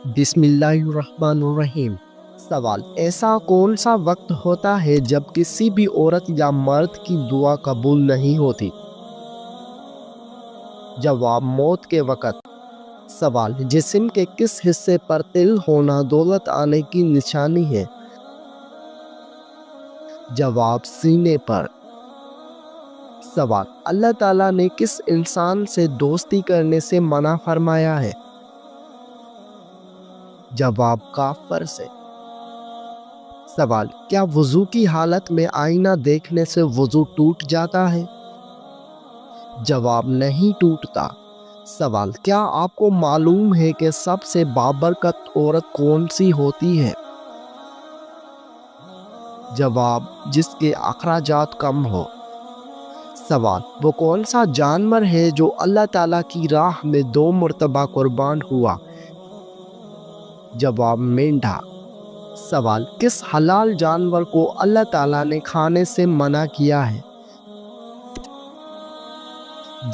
بسم اللہ الرحمن الرحیم۔ سوال: ایسا کون سا وقت ہوتا ہے جب کسی بھی عورت یا مرد کی دعا قبول نہیں ہوتی؟ جواب: موت کے وقت۔ سوال: جسم کے کس حصے پر تل ہونا دولت آنے کی نشانی ہے؟ جواب: سینے پر۔ سوال: اللہ تعالیٰ نے کس انسان سے دوستی کرنے سے منع فرمایا ہے؟ جواب: کافر سے۔ سوال: کیا وضو کی حالت میں آئینہ دیکھنے سے وضو ٹوٹ جاتا ہے؟ جواب: نہیں ٹوٹتا۔ سوال: کیا آپ کو معلوم ہے کہ سب سے بابرکت عورت کون سی ہوتی ہے؟ جواب: جس کے اخراجات کم ہو۔ سوال: وہ کون سا جانور ہے جو اللہ تعالیٰ کی راہ میں 2 مرتبہ قربان ہوا؟ جواب: مینڈھا۔ سوال: کس حلال جانور کو اللہ تعالیٰ نے کھانے سے منع کیا ہے؟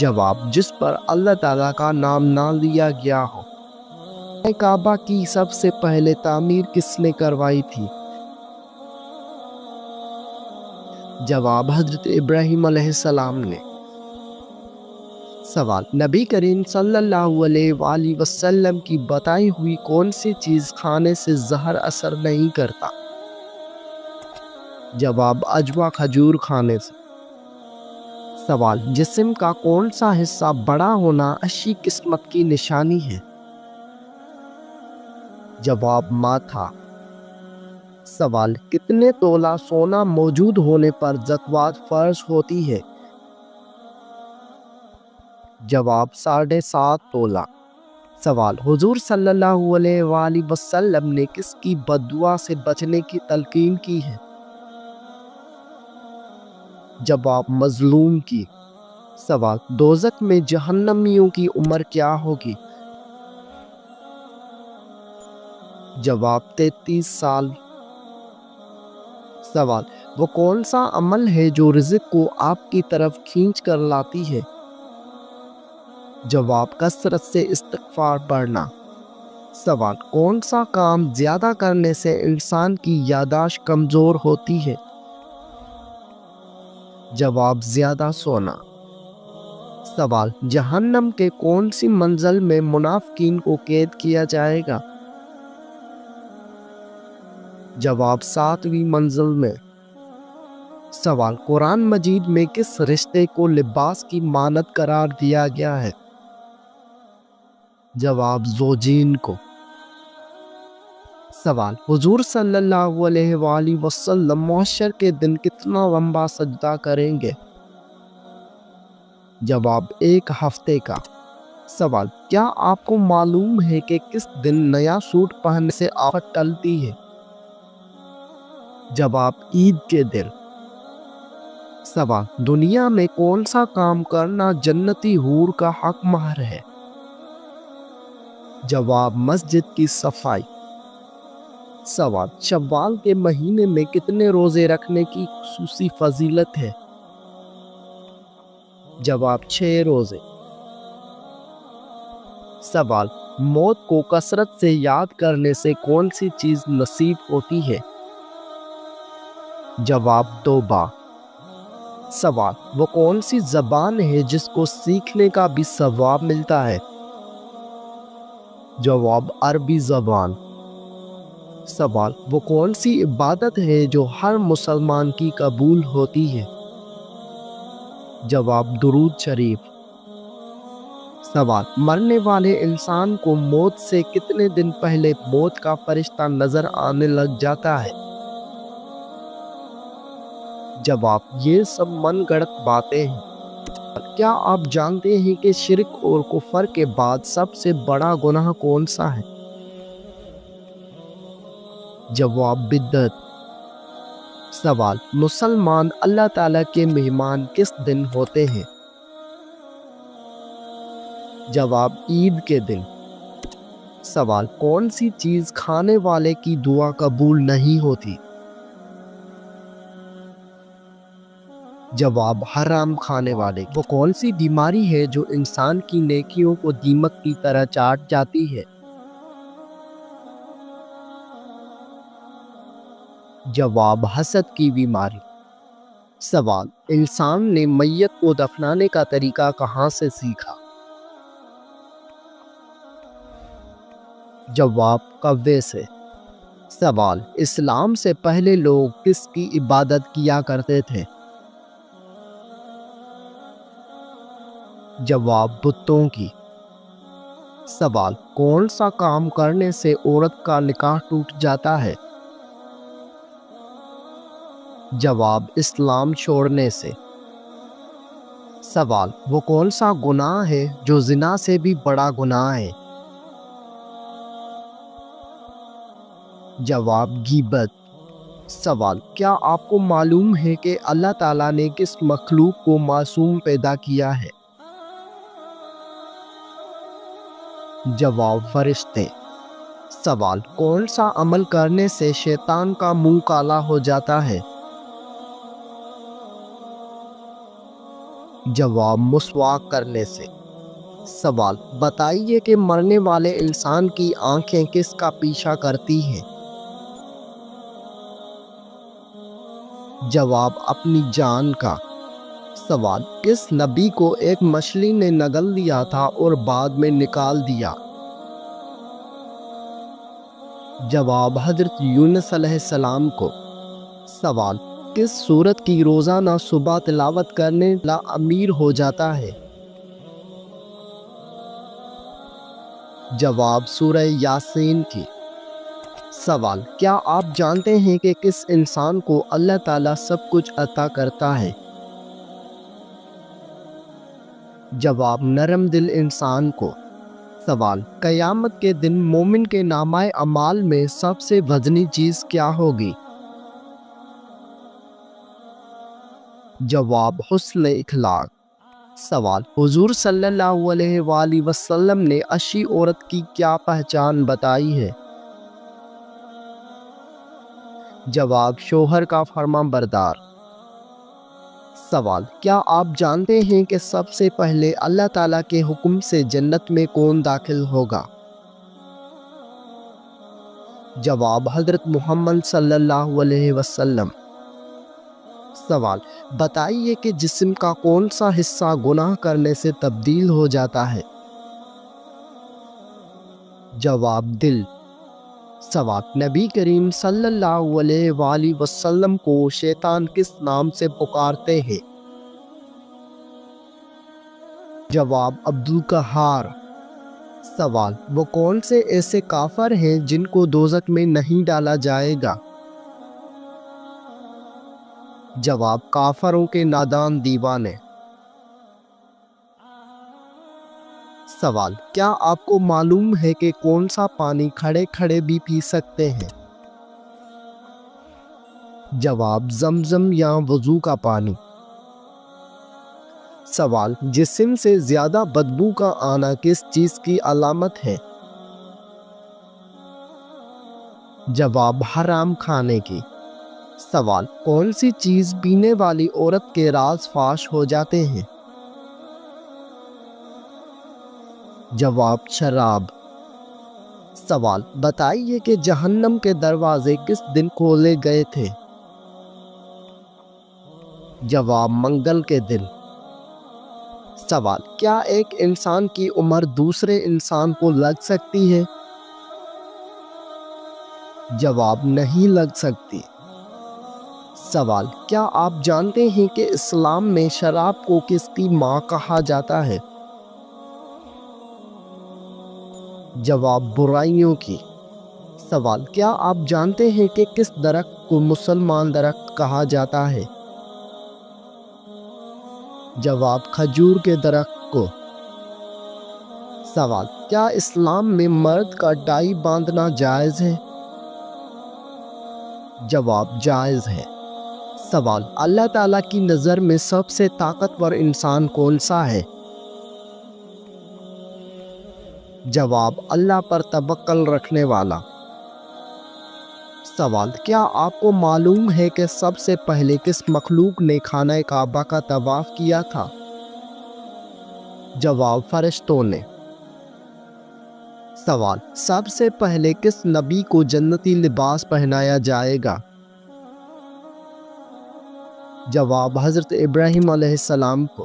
جواب: جس پر اللہ تعالیٰ کا نام نہ لیا گیا ہو۔ کعبہ کی سب سے پہلے تعمیر کس نے کروائی تھی؟ جواب: حضرت ابراہیم علیہ السلام نے۔ سوال: نبی کریم صلی اللہ علیہ وآلہ وسلم کی بتائی ہوئی کون سی چیز کھانے سے زہر اثر نہیں کرتا؟ جواب: عجوا کھجور کھانے سے۔ سوال: جسم کا کون سا حصہ بڑا ہونا اچھی قسمت کی نشانی ہے؟ جواب: ماتھا۔ سوال: کتنے تولہ سونا موجود ہونے پر زکوٰۃ فرض ہوتی ہے؟ جواب: 7.5 تولہ۔ سوال: حضور صلی اللہ علیہ وآلہ وسلم نے کس کی بد دعا سے بچنے کی تلقین کی ہے؟ جواب: مظلوم کی۔ سوال: دوزخ میں جہنمیوں کی عمر کیا ہوگی؟ جواب: 33 سال۔ سوال: وہ کون سا عمل ہے جو رزق کو آپ کی طرف کھینچ کر لاتی ہے؟ جواب: کثرت سے استغفار پڑھنا۔ سوال: کون سا کام زیادہ کرنے سے انسان کی یادداشت کمزور ہوتی ہے؟ جواب: زیادہ سونا۔ سوال: جہنم کے کون سی منزل میں منافقین کو قید کیا جائے گا؟ جواب: 7ویں منزل میں۔ سوال: قرآن مجید میں کس رشتے کو لباس کی مانند قرار دیا گیا ہے؟ جواب: زوجین کو۔ سوال: حضور صلی اللہ علیہ وآلہ وسلم محشر کے دن کتنا لمبا سجدہ کریں گے؟ جواب: 1 ہفتے کا۔ سوال: کیا آپ کو معلوم ہے کہ کس دن نیا سوٹ پہننے سے آفت ٹلتی ہے؟ جواب: عید کے دن۔ سوال: دنیا میں کون سا کام کرنا جنتی حور کا حق مہر ہے؟ جواب: مسجد کی صفائی۔ سوال: شوال کے مہینے میں کتنے روزے رکھنے کی خصوصی فضیلت ہے؟ جواب: 6 روزے۔ سوال: موت کو کثرت سے یاد کرنے سے کون سی چیز نصیب ہوتی ہے؟ جواب: توبہ۔ سوال: وہ کون سی زبان ہے جس کو سیکھنے کا بھی ثواب ملتا ہے؟ جواب: عربی زبان۔ سوال: وہ کون سی عبادت ہے جو ہر مسلمان کی قبول ہوتی ہے؟ جواب: درود شریف۔ سوال: مرنے والے انسان کو موت سے کتنے دن پہلے موت کا فرشتہ نظر آنے لگ جاتا ہے؟ جواب: یہ سب من گھڑت باتیں ہیں۔ کیا آپ جانتے ہیں کہ شرک اور کفر کے بعد سب سے بڑا گناہ کون سا ہے؟ جواب: بدعت۔ سوال: مسلمان اللہ تعالیٰ کے مہمان کس دن ہوتے ہیں؟ جواب: عید کے دن۔ سوال: کون سی چیز کھانے والے کی دعا قبول نہیں ہوتی؟ جواب: حرام کھانے والے۔ وہ کون سی بیماری ہے جو انسان کی نیکیوں کو دیمک کی طرح چاٹ جاتی ہے؟ جواب حسد کی بیماری۔ سوال انسان نے میت کو دفنانے کا طریقہ کہاں سے سیکھا؟ جواب کوے سے۔ سوال اسلام سے پہلے لوگ کس کی عبادت کیا کرتے تھے؟ جواب بتوں کی۔ سوال کون سا کام کرنے سے عورت کا نکاح ٹوٹ جاتا ہے؟ جواب اسلام چھوڑنے سے۔ سوال وہ کون سا گناہ ہے جو زنا سے بھی بڑا گناہ ہے؟ جواب غیبت۔ سوال کیا آپ کو معلوم ہے کہ اللہ تعالیٰ نے کس مخلوق کو معصوم پیدا کیا ہے؟ جواب فرشتے۔ سوال کون سا عمل کرنے سے شیطان کا منہ کالا ہو جاتا ہے؟ جواب مسواک کرنے سے۔ سوال بتائیے کہ مرنے والے انسان کی آنکھیں کس کا پیچھا کرتی ہیں؟ جواب اپنی جان کا۔ سوال کس نبی کو ایک مچھلی نے نگل لیا تھا اور بعد میں نکال دیا؟ جواب حضرت یونس علیہ السلام کو۔ سوال کس سورت کی روزانہ صبح تلاوت کرنے لا امیر ہو جاتا ہے؟ جواب سورہ یاسین کی۔ سوال کیا آپ جانتے ہیں کہ کس انسان کو اللہ تعالیٰ سب کچھ عطا کرتا ہے؟ جواب نرم دل انسان کو۔ سوال قیامت کے دن مومن کے نامہ اعمال میں سب سے وزنی چیز کیا ہوگی؟ جواب حسن اخلاق۔ سوال حضور صلی اللہ علیہ وآلہ وسلم نے اچھی عورت کی کیا پہچان بتائی ہے؟ جواب شوہر کا فرما بردار۔ سوال کیا آپ جانتے ہیں کہ سب سے پہلے اللہ تعالیٰ کے حکم سے جنت میں کون داخل ہوگا؟ جواب حضرت محمد صلی اللہ علیہ وسلم۔ سوال بتائیے کہ جسم کا کون سا حصہ گناہ کرنے سے تبدیل ہو جاتا ہے؟ جواب دل۔ سوال نبی کریم صلی اللہ علیہ وآلہ وسلم کو شیطان کس نام سے پکارتے ہیں؟ جواب عبدالقہار۔ سوال وہ کون سے ایسے کافر ہیں جن کو دوزخ میں نہیں ڈالا جائے گا؟ جواب کافروں کے نادان دیوانے۔ سوال کیا آپ کو معلوم ہے کہ کون سا پانی کھڑے کھڑے بھی پی سکتے ہیں؟ جواب زمزم یا وضو کا پانی۔ سوال جسم سے زیادہ بدبو کا آنا کس چیز کی علامت ہے؟ جواب حرام کھانے کی۔ سوال کون سی چیز پینے والی عورت کے راز فاش ہو جاتے ہیں؟ جواب شراب۔ سوال بتائیے کہ جہنم کے دروازے کس دن کھولے گئے تھے؟ جواب منگل کے دن۔ سوال کیا ایک انسان کی عمر دوسرے انسان کو لگ سکتی ہے؟ جواب نہیں لگ سکتی۔ سوال کیا آپ جانتے ہیں کہ اسلام میں شراب کو کس کی ماں کہا جاتا ہے؟ جواب برائیوں کی۔ سوال کیا آپ جانتے ہیں کہ کس درخت کو مسلمان درخت کہا جاتا ہے؟ جواب کھجور کے درخت کو۔ سوال کیا اسلام میں مرد کا ٹائی باندھنا جائز ہے؟ جواب جائز ہے۔ سوال اللہ تعالیٰ کی نظر میں سب سے طاقتور انسان کون سا ہے؟ جواب اللہ پر توکل رکھنے والا۔ سوال کیا آپ کو معلوم ہے کہ سب سے پہلے کس مخلوق نے خانہ کعبہ کا طواف کیا تھا؟ جواب فرشتوں نے۔ سوال سب سے پہلے کس نبی کو جنتی لباس پہنایا جائے گا؟ جواب حضرت ابراہیم علیہ السلام کو۔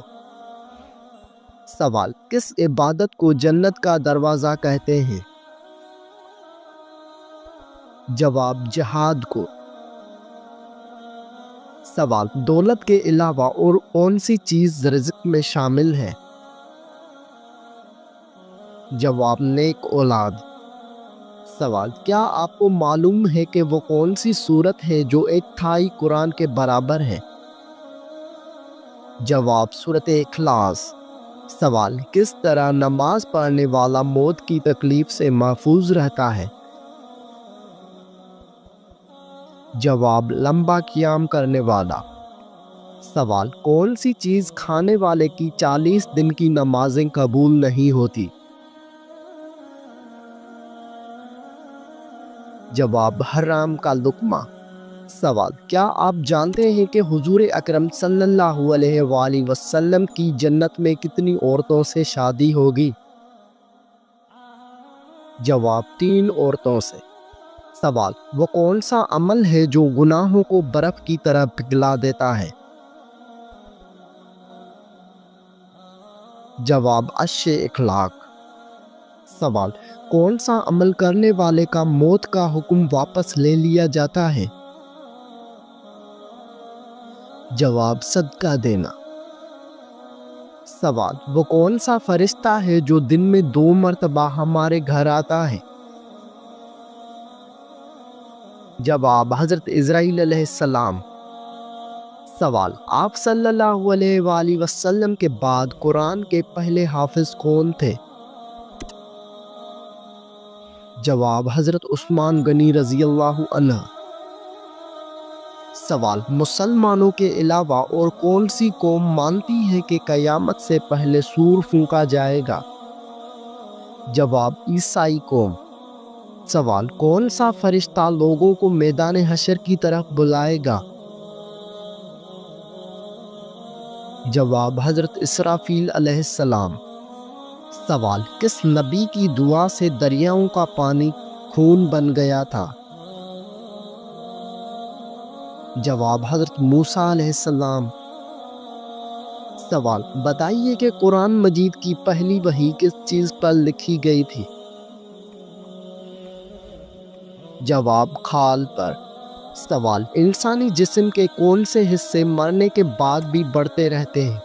سوال کس عبادت کو جنت کا دروازہ کہتے ہیں؟ جواب جہاد کو۔ سوال دولت کے علاوہ اور کون سی چیز رزق میں شامل ہے؟ جواب نیک اولاد۔ سوال کیا آپ کو معلوم ہے کہ وہ کون سی سورت ہے جو ایک تہائی قرآن کے برابر ہے؟ جواب سورۃ اخلاص۔ سوال کس طرح نماز پڑھنے والا موت کی تکلیف سے محفوظ رہتا ہے؟ جواب لمبا قیام کرنے والا۔ سوال کون سی چیز کھانے والے کی 40 دن کی نمازیں قبول نہیں ہوتی؟ جواب حرام کا لقمہ۔ سوال کیا آپ جانتے ہیں کہ حضور اکرم صلی اللہ علیہ وآلہ وسلم کی جنت میں کتنی عورتوں سے شادی ہوگی؟ جواب 3 عورتوں سے۔ سوال وہ کون سا عمل ہے جو گناہوں کو برف کی طرح پگھلا دیتا ہے؟ جواب اچھے اخلاق۔ سوال کون سا عمل کرنے والے کا موت کا حکم واپس لے لیا جاتا ہے؟ جواب صدقہ دینا۔ سوال وہ کون سا فرشتہ ہے جو دن میں 2 مرتبہ ہمارے گھر آتا ہے؟ جواب حضرت عزرائیل علیہ السلام۔ سوال آپ صلی اللہ علیہ وآلہ وسلم کے بعد قرآن کے پہلے حافظ کون تھے؟ جواب حضرت عثمان غنی رضی اللہ عنہ۔ سوال مسلمانوں کے علاوہ اور کون سی قوم مانتی ہے کہ قیامت سے پہلے سور پھونکا جائے گا؟ جواب عیسائی قوم۔ سوال کون سا فرشتہ لوگوں کو میدان حشر کی طرف بلائے گا؟ جواب حضرت اسرافیل علیہ السلام۔ سوال کس نبی کی دعا سے دریاؤں کا پانی خون بن گیا تھا؟ جواب حضرت موسیٰ علیہ السلام۔ سوال بتائیے کہ قرآن مجید کی پہلی وحی کس چیز پر لکھی گئی تھی؟ جواب کھال پر۔ سوال انسانی جسم کے کون سے حصے مرنے کے بعد بھی بڑھتے رہتے ہیں؟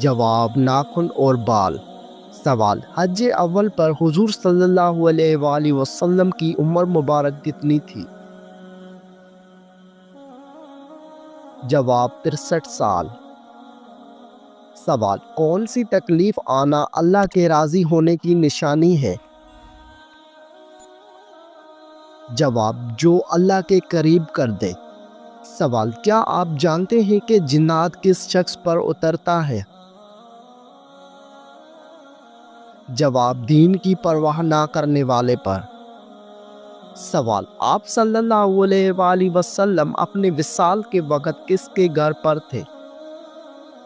جواب ناخن اور بال۔ سوال حج اول پر حضور صلی اللہ علیہ وآلہ وسلم کی عمر مبارک کتنی تھی؟ جواب 63 سال۔ سوال کون سی تکلیف آنا اللہ کے راضی ہونے کی نشانی ہے؟ جواب جو اللہ کے قریب کر دے۔ سوال کیا آپ جانتے ہیں کہ جنات کس شخص پر اترتا ہے؟ جواب دین کی پرواہ نہ کرنے والے پر۔ سوال آپ صلی اللہ علیہ وآلہ وسلم اپنے وصال کے وقت کس کے گھر پر تھے؟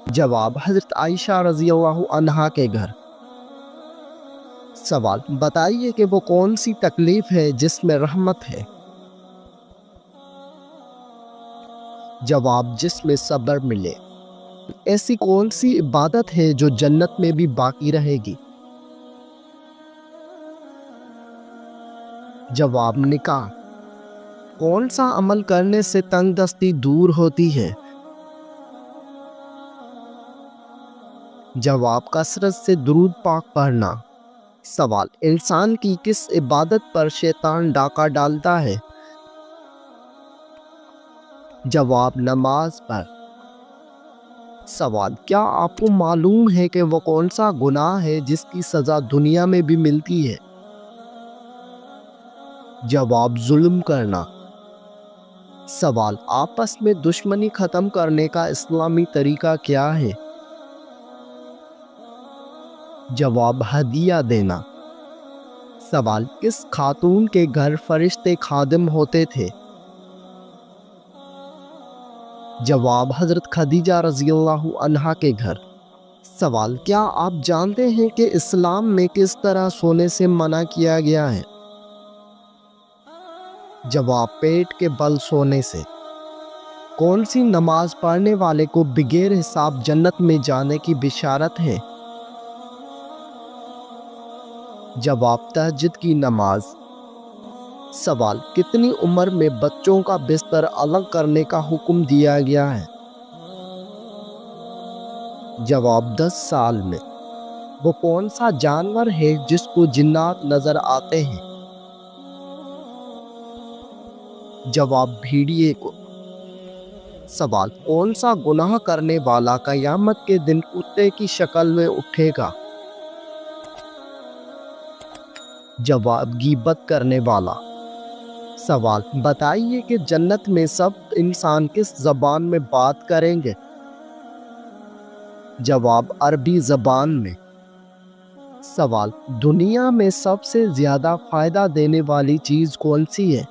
جواب حضرت عائشہ رضی اللہ عنہا کے گھر۔ سوال بتائیے کہ وہ کون سی تکلیف ہے جس میں رحمت ہے؟ جواب جس میں صبر ملے۔ ایسی کون سی عبادت ہے جو جنت میں بھی باقی رہے گی؟ جواب نکاح۔ کون سا عمل کرنے سے تنگ دستی دور ہوتی ہے؟ جواب کثرت سے درود پاک پڑھنا۔ سوال انسان کی کس عبادت پر شیطان ڈاکہ ڈالتا ہے؟ جواب نماز پر۔ سوال کیا آپ کو معلوم ہے کہ وہ کون سا گناہ ہے جس کی سزا دنیا میں بھی ملتی ہے؟ جواب ظلم کرنا۔ سوال آپس میں دشمنی ختم کرنے کا اسلامی طریقہ کیا ہے؟ جواب ہدیہ دینا۔ سوال کس خاتون کے گھر فرشتے خادم ہوتے تھے؟ جواب حضرت خدیجہ رضی اللہ عنہا کے گھر۔ سوال کیا آپ جانتے ہیں کہ اسلام میں کس طرح سونے سے منع کیا گیا ہے؟ جواب پیٹ کے بل سونے سے۔ کون سی نماز پڑھنے والے کو بغیر حساب جنت میں جانے کی بشارت ہے؟ جواب تہجد کی نماز۔ سوال، کتنی عمر میں بچوں کا بستر الگ کرنے کا حکم دیا گیا ہے؟ جواب 10 سال میں۔ وہ کون سا جانور ہے جس کو جنات نظر آتے ہیں؟ جواب بھیڑیے کو۔ سوال، کون سا گناہ کرنے والا قیامت کے دن کتے کی شکل میں اٹھے گا؟ جواب غیبت کرنے والا۔ سوال، بتائیے کہ جنت میں سب انسان کس زبان میں بات کریں گے؟ جواب عربی زبان میں۔ سوال، دنیا میں سب سے زیادہ فائدہ دینے والی چیز کون سی ہے؟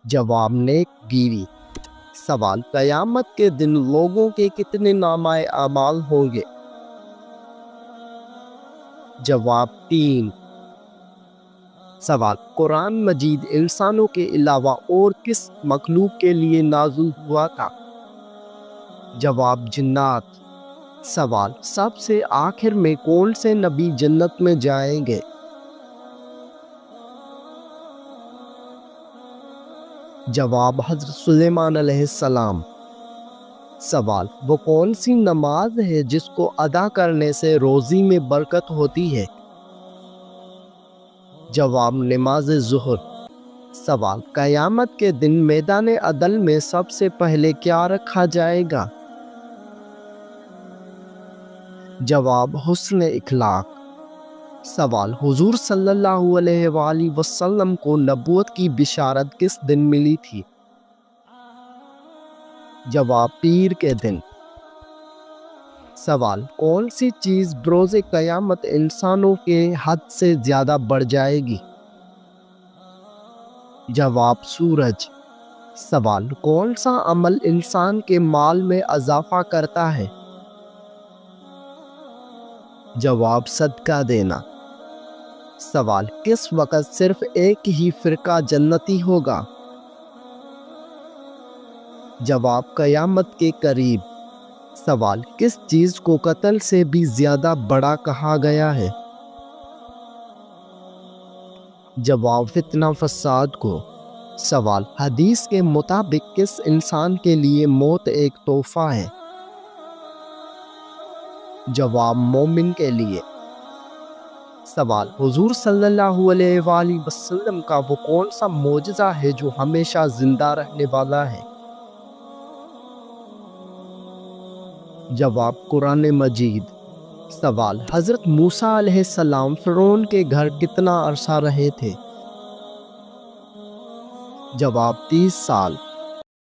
جواب نیک بیوی۔ سوال، قیامت کے دن لوگوں کے کتنے نامہ اعمال ہوں گے؟ جواب 3۔ سوال، قرآن مجید انسانوں کے علاوہ اور کس مخلوق کے لیے نازل ہوا تھا؟ جواب جنات۔ سوال، سب سے آخر میں کون سے نبی جنت میں جائیں گے؟ جواب حضرت سلیمان علیہ السلام۔ سوال، وہ کون سی نماز ہے جس کو ادا کرنے سے روزی میں برکت ہوتی ہے؟ جواب نماز ظہر۔ سوال، قیامت کے دن میدان عدل میں سب سے پہلے کیا رکھا جائے گا؟ جواب حسن اخلاق۔ سوال، حضور صلی اللہ علیہ وآلہ وسلم کو نبوت کی بشارت کس دن ملی تھی؟ جواب پیر کے دن۔ سوال، کون سی چیز بروز قیامت انسانوں کے حد سے زیادہ بڑھ جائے گی؟ جواب سورج۔ سوال، کون سا عمل انسان کے مال میں اضافہ کرتا ہے؟ جواب صدقہ دینا۔ سوال، کس وقت صرف ایک ہی فرقہ جنتی ہوگا؟ جواب قیامت کے قریب۔ سوال، کس چیز کو قتل سے بھی زیادہ بڑا کہا گیا ہے؟ جواب فتنہ فساد کو۔ سوال، حدیث کے مطابق کس انسان کے لیے موت ایک تحفہ ہے؟ جواب مومن کے لیے۔ سوال، حضور صلی اللہ علیہ وآلہ وسلم کا وہ کون سا معجزہ ہے جو ہمیشہ زندہ رہنے والا ہے؟ جواب قرآن مجید۔ سوال، حضرت موسیٰ علیہ السلام فرعون کے گھر کتنا عرصہ رہے تھے؟ جواب 30 سال۔